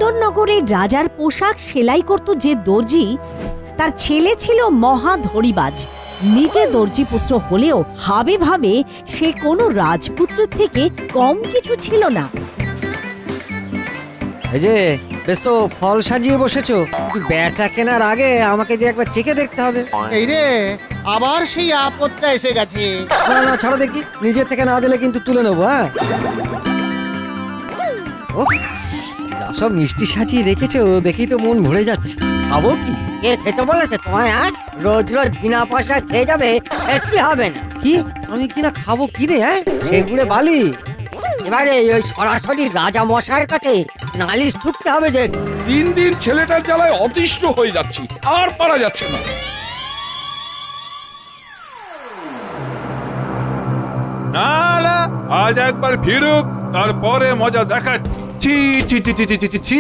সুন্দরনগরে রাজার পোশাক সেলাই করত যে দর্জি, তার ছেলে ছিল মহা ধড়িবাজ। নিজে দর্জিপুত্র হলেও ভাবে ভাবে সে কোনো রাজপুত্রের থেকে কম কিছু ছিল না। এই যে বেশ তো ফল সাজিয়ে বসেছো, ব্যাটা কেনার আগে আমাকে যে একবার চেখে দেখতে হবে। এই রে, আবার সেই আপদটা এসে গেছে। না না, ছাড়ো দেখি, নিজের থেকে না দিলে কিন্তু তুলে নেবো। হ্যাঁ, ও যা সব মিষ্টি সাজিয়ে রেখেছো দেখেই তো মন ভরে যাচ্ছে। খাবো কি? কে খেতে বলেছে তোমায়? আর রোজ রোজ বিনা পয়সায় খেয়ে যাবে, সেটি হবে না। কি? আমি কিনা খাবো কি রে? হ্যাঁ, সেগুড়ে বালি। এবারে ওই সরাসরি রাজা মশাইয়ের কাছে নালিশ ঠুকতে হবে। দেখ, দিন দিন ছেলেটার জ্বালায় অতিষ্ঠ হয়ে যাচ্ছি, আর পারা যাচ্ছে না। না না, আজ একবার ফিরুক, তারপরে মজা দেখাচ্ছি। ছি ছি ছি ছি ছি ছি ছি ছি,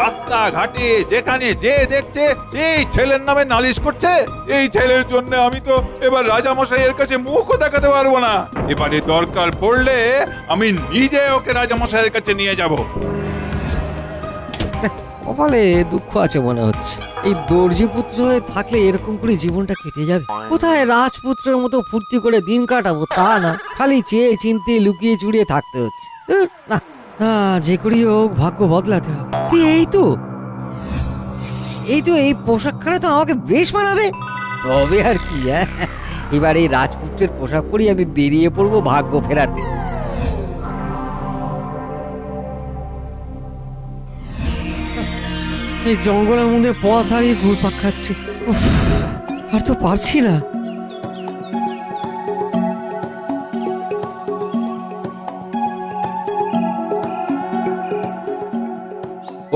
রাস্তাঘাটে যেখানে যে দেখছে সেই ছেলের নামে নালিশ করছে। এই ছেলের জন্য আমি তো এবার রাজামশাইয়ের কাছে মুখও দেখাতে পারবো না। এবারে দরকার পড়লে আমি নিজে ওকে রাজামশাইয়ের কাছে নিয়ে যাব। কপালে দুঃখ আছে মনে হচ্ছে। এই দর্জি পুত্র হয়ে থাকলে এরকম করে জীবনটা কেটে যাবে। কোথায় রাজপুত্রের মতো ফুর্তি করে দিন কাটাবো তা না, খালি চেয়ে চিনতে লুকিয়ে চুড়িয়ে থাকতে হচ্ছে। না না, যে করি হোক ভাগ্য বদলাতে হবে। এই তো এই পোশাকখানা তো আমাকে বেশ মানাবে। তবে আর কি, এবার এই রাজপুত্রের পোশাক পরি আমি বেরিয়ে পড়বো ভাগ্য ফেরাতে। এই জঙ্গলের মধ্যে পথ হারিয়ে ঘুরপাক খাচ্ছি, আর তো পারছি না।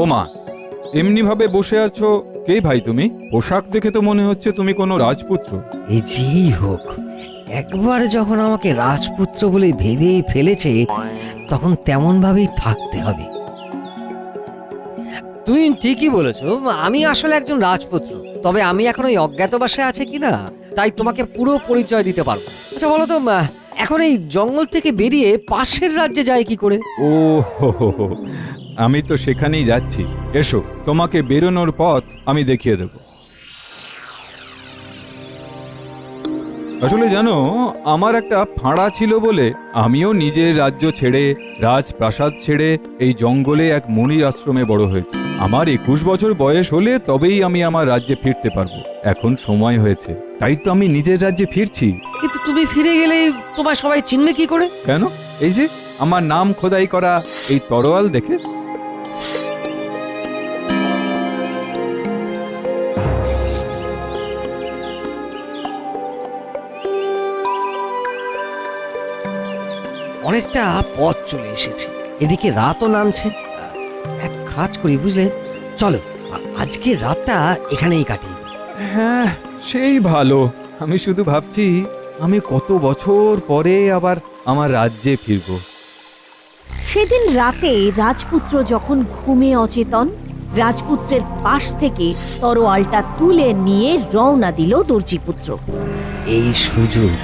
ও মা, এমনি ভাবে বসে আছো কে ভাই তুমি? পোশাক দেখে তো মনে হচ্ছে তুমি কোনো রাজপুত্র। এই যেই হোক, একবার যখন আমাকে রাজপুত্র বলে ভেবেই ফেলেছে তখন তেমন ভাবেই থাকতে হবে। তুই ঠিকই বলেছো, আমি আসলে একজন রাজপুত্র। তবে আমি এখন ওই অজ্ঞাতবাসে আছে কিনা তাই তোমাকে পুরো পরিচয় দিতে পারবো। আচ্ছা বলো তো, এখন এই জঙ্গল থেকে বেরিয়ে পাশের রাজ্যে যাই কি করে? ও হো হো হো, আমি তো সেখানেই যাচ্ছি। এসো, তোমাকে বেরোনোর পথ আমি দেখিয়ে দেব। আসলে জানো, আমার একটা ফাঁড়া ছিল বলে আমিও নিজের রাজ্য ছেড়ে, রাজপ্রাসাদ ছেড়ে এই জঙ্গলে এক মুনির আশ্রমে বড় হয়েছি। আমার 21 বছর বয়স হলে তবেই আমি আমার রাজ্যে ফিরতে পারবো। এখন সময় হয়েছে, তাই তো আমি নিজের রাজ্যে ফিরছি। কিন্তু তুমি ফিরে গেলে তোমার সবাই চিনবে কি করে? কেন? এই যে আমার নাম খোদাই করা এই তরোয়াল দেখে। অনেকটা পথ চলে এসেছে, এদিকে রাতও নামছে। এক কাজ করি বুঝলে, চলো আজকে রাতটা এখানেই কাটিয়ে দিই। হ্যাঁ, সেই ভালো। আমি শুধু ভাবছি আমি কত বছর পরে আবার আমার রাজ্যে ফিরব। সেদিন রাতে রাজপুত্র যখন ঘুমে অচেতন, রাজপুত্রের পাশ থেকে তরোয়ালটা তুলে নিয়ে রওনা দিল দর্জিপুত্র। এই সুযোগ,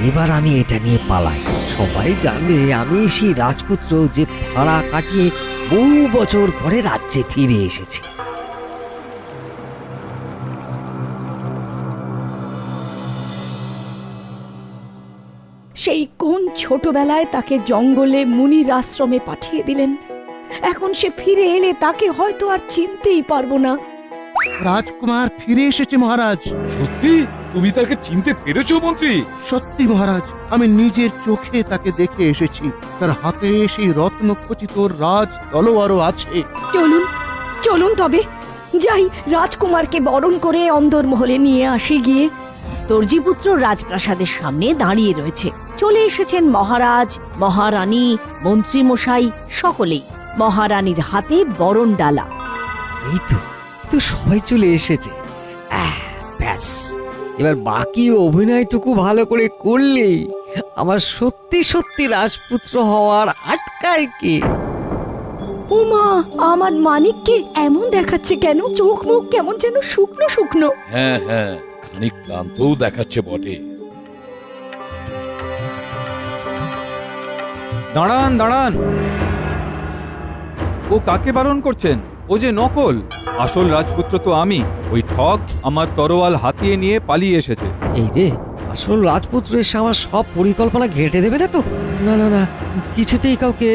এবার আমি এটা নিয়ে পালাই। সবাই জানবে আমি সেই রাজপুত্র যে ফাঁড়া কাটিয়ে বহু বছর পরে রাজ্যে ফিরে এসেছি। সেই কোন ছোটবেলায় তাকে জঙ্গলে মুনির আশ্রমে পাঠিয়ে দিলেন, এখন সে ফিরে এলে তাকে হয়তো আর চিনতেই পারবো না। রাজকুমার ফিরে এসেছে মহারাজ। সত্যি? তুমি তাকে চিনতে পেরেছো মন্ত্রী? সত্যি মহারাজ, আমি নিজের চোখে তাকে দেখে এসেছি। তার হাতে সেই রত্নখচিত রাজ তলোয়ারও আছে। চলুন চলুন তবে যাই, রাজকুমারকে বরণ করে অন্দরমহলে নিয়ে আসি গিয়ে। দর্জিপুত্র রাজপ্রাসাদের সামনে দাঁড়িয়ে রয়েছে। চলে এসেছেন মহারাজ, মহারানী, মন্ত্রীমশাই সকলেই। মহারানীর হাতে বরণ ডালা। এই তো সবাই চলে এসেছে। ব্যাস, এবার বাকি অভিনয়টুকু ভালো করে করলেই আমার সত্যি সত্যি রাজপুত্র হওয়ার আটকায় কে? ওমা, আমার মানিককে এমন দেখাচ্ছে কেন? চোখ মুখ কেমন যেন শুকনো শুকনো। হ্যাঁ হ্যাঁ, খানিক ক্লান্তও দেখাচ্ছে বটে। দাঁড়ান দাঁড়ান, ও কাকে বারণ করছেন? ও যে নকল। আসল রাজপুত্র তো আমি। ওই ঠগ আমার তরোয়াল হাতিয়ে নিয়ে পালিয়ে এসেছে। এই রে, আসল রাজপুত্র এসে আমার সব পরিকল্পনা ঘেঁটে দেবে না তো? না না না, কিছুতেই কাউকে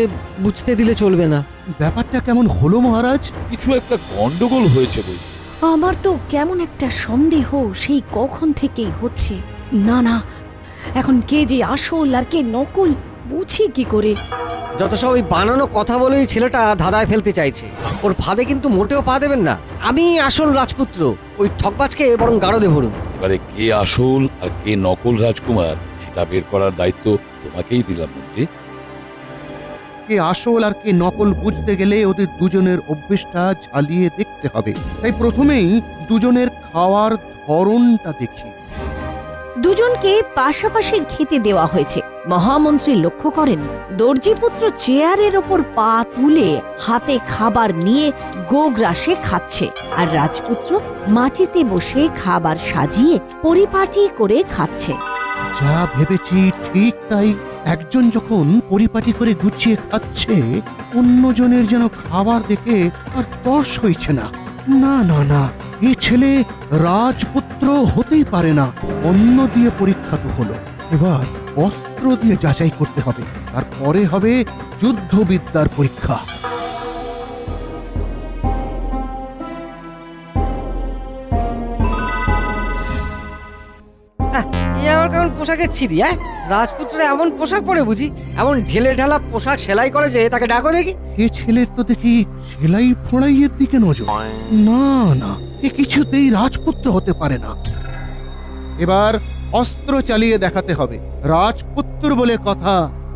বুঝতে দিলে চলবে না। ব্যাপারটা কেমন হলো মহারাজ? কিছু একটা গন্ডগোল হয়েছে বই। আমার তো কেমন একটা সন্দেহ সেই কখন থেকেই হচ্ছে। না না, এখন কে যে আসল আর কে নকল বুঝি কি করে? যত সব ওই বানানো কথা বলেই ছেলেটা ধাঁধায় ফেলতে চাইছে। ওর ফাঁদে কিন্তু মোটেও পা দেবেন না। আমি আসল রাজপুত্র, ওই ঠকবাজকে বরং গাড়দে ভরুন। এবারে কে আসল আর কে নকল রাজকুমার সেটা বের করার দায়িত্ব তোমাকেই দিলাম মন্ত্রী। কে আসল আর কে নকল বুঝতে গেলে ওদের দুজনের অভ্যেসটা ঝালিয়ে দেখতে হবে। তাই প্রথমেই দুজনের খাওয়ার ধরনটা দেখি। দুজনকে পাশাপাশি খেতে দেওয়া হয়েছে। মহামন্ত্রী লক্ষ্য করেন দর্জিপুত্র চেয়ারের ওপর পা তুলে হাতে খাবার নিয়ে গোগ্রাসে খাচ্ছে, আর রাজপুত্র মাটিতে বসে খাবার সাজিয়ে পরিপাটি করে খাচ্ছে। যা ভেবেছি ঠিক তাই। একজন যখন পরিপাটি করে গুছিয়ে খাচ্ছে, অন্যজনের যেন খাবার দেখে আর তর্স হইছে না। না না না, এ ছেলে রাজপুত্র হতেই পারে না। অন্ন দিয়ে পরীক্ষা তো হলো, এবার অস্ত্র দিয়ে যাচাই করতে হবে। তারপরে হবে যুদ্ধবিদ্যার পরীক্ষা। এই আমার কেমন পোশাকের ছিড়ি? রাজপুত্র এমন পোশাক পরে বুঝি? এমন ঢেলে ঢালা পোশাক সেলাই করে যে, তাকে ডাকো দেখি। এ ছেলের তো দেখি সেলাই ফোড়াইয়ের দিকে নজর। না না, এ কিছুতেই রাজপুত্র হতে পারে না। এবার অস্ত্র চালিয়ে দেখাতে হবে। রাজপুত্র বলে কথা,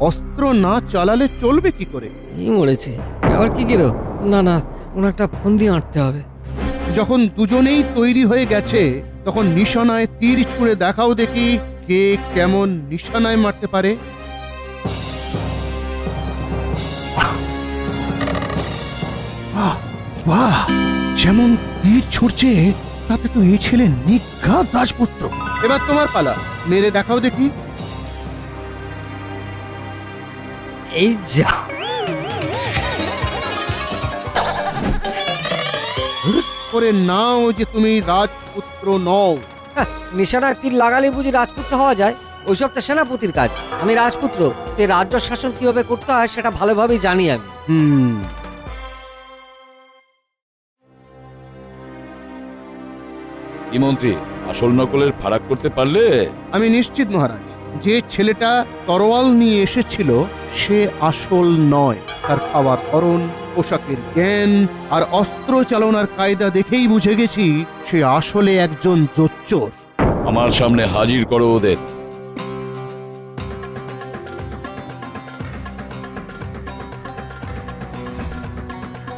অস্ত্র না চালালে চলবে কি করে? এই মরেছে, আবার কি গেল? না না, ওনারটা ফোন দিয়ে আঁটতে হবে। যখন দুজনেই তৈরি হয়ে গেছে, তখন নিশানায় তীর ছুঁড়ে দেখাও দেখি কে কেমন নিশানায় মারতে পারে। বাহ বাহ, যেমন তীর ছুঁড়ছে তাতে তো এই ছেলে নিঘাত রাজপুত্র। এবার তোমার পালা, মেরে দেখাও দেখি। এই যা, করে নাও যে তুমি রাজপুত্র নও। নিশানায় তীর লাগালে বুঝি রাজপুত্র হওয়া যায়? ওইসব তো সেনাপতির কাজ। আমি রাজপুত্র, তে রাজ্য শাসন কিভাবে করতে হয় সেটা ভালোভাবেই জানি আমি। কি মন্ত্রী, আসল নকলের ফারাক করতে পারলে? আমি নিশ্চিত মহারাজ, যে ছেলেটা তরোয়াল নিয়ে এসেছিল সে আসল নয়। তার খাওয়ার ধরন, পোশাকের জ্ঞান আর অস্ত্র চালনার কায়দা দেখেই বুঝে গেছি সে আসলে একজন জোচ্চোর। আমার সামনে হাজির করো ওদের।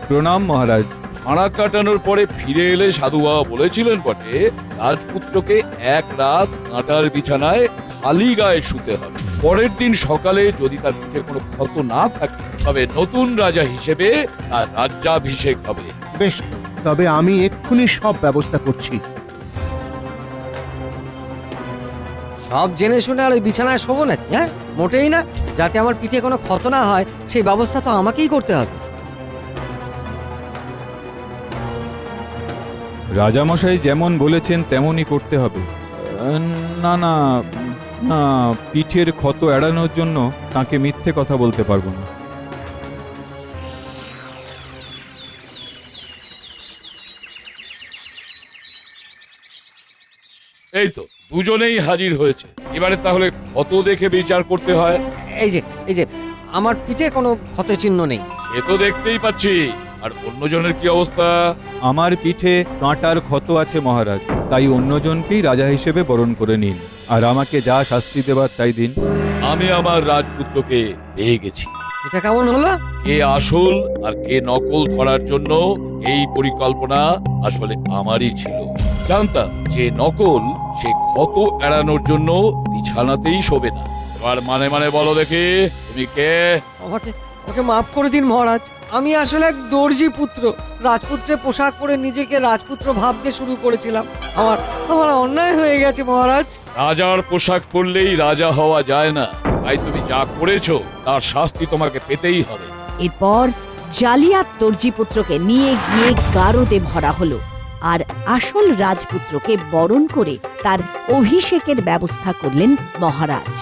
প্রণাম মহারাজ। ফাঁড়া কাটানোর পরে ফিরে এলে সাধু বাবা বলেছিলেন বটে, রাজপুত্রকে এক রাত কাঁটার বিছানায় খালি গায়ে শুতে হবে। পরের দিন সকালে যদি তার পিঠে কোনো ক্ষত না থাকে, তবে নতুন রাজা হিসেবে তার রাজ্যাভিষেক হবে। বেশ, তবে আমি এক্ষুনি সব ব্যবস্থা করছি। সব জেনে শুনে আর ওই বিছানায় শোবো নাকি? মোটেই না। যাতে আমার পিঠে কোনো ক্ষত না হয় সেই ব্যবস্থা তো আমাকেই করতে হবে। রাজামশাই যেমন বলেছেন তেমনই করতে হবে। না না না, পিঠের ক্ষত এড়ানোর জন্য তাকে মিথ্যে কথা বলতে পারবো না। এই তো দুজনেই হাজির হয়েছে। এবারে তাহলে ক্ষত দেখে বিচার করতে হয়। এই যে আমার পিঠে কোনো ক্ষত চিহ্ন নেই। সে তো দেখতেই পাচ্ছি। আর অন্যজনের কি অবস্থা? আমার পিঠে কাঁটার ক্ষত আছে মহারাজ, তাই অন্যজনকেই রাজা হিসেবে বরণ করে নিন, আর আমাকে যা শাস্তি দেবার তাই দিন। আমি আমার রাজপুত্রকে পেয়ে গেছি। এটা কেমন হলো? কে আসল আর কে নকল ধরার জন্য এই পরিকল্পনা আসলে আমারই ছিল। জানতাম যে নকল সে ক্ষত এড়ানোর জন্য বিছানাতেই শোবে না। এবার মানে মানে বলো দেখি, তুমি কে? আমাকে মাফ করে দিন মহারাজ। আমি আসলে এক দর্জি পুত্র। রাজপুত্রের পোশাক পরে নিজেকে রাজপুত্র ভাবতে শুরু করেছিলাম। আমার অন্যায় হয়ে গেছে মহারাজ। রাজার পোশাক পরলেই রাজা হওয়া যায় না। তাই তুমি যা করেছো তার শাস্তি তোমাকে পেতেই হবে। এরপর জালিয়াত দর্জিপুত্রকে নিয়ে গিয়ে গারদে ভরা হলো আর আসল রাজপুত্রকে বরণ করে তার অভিষেকের ব্যবস্থা করলেন মহারাজ।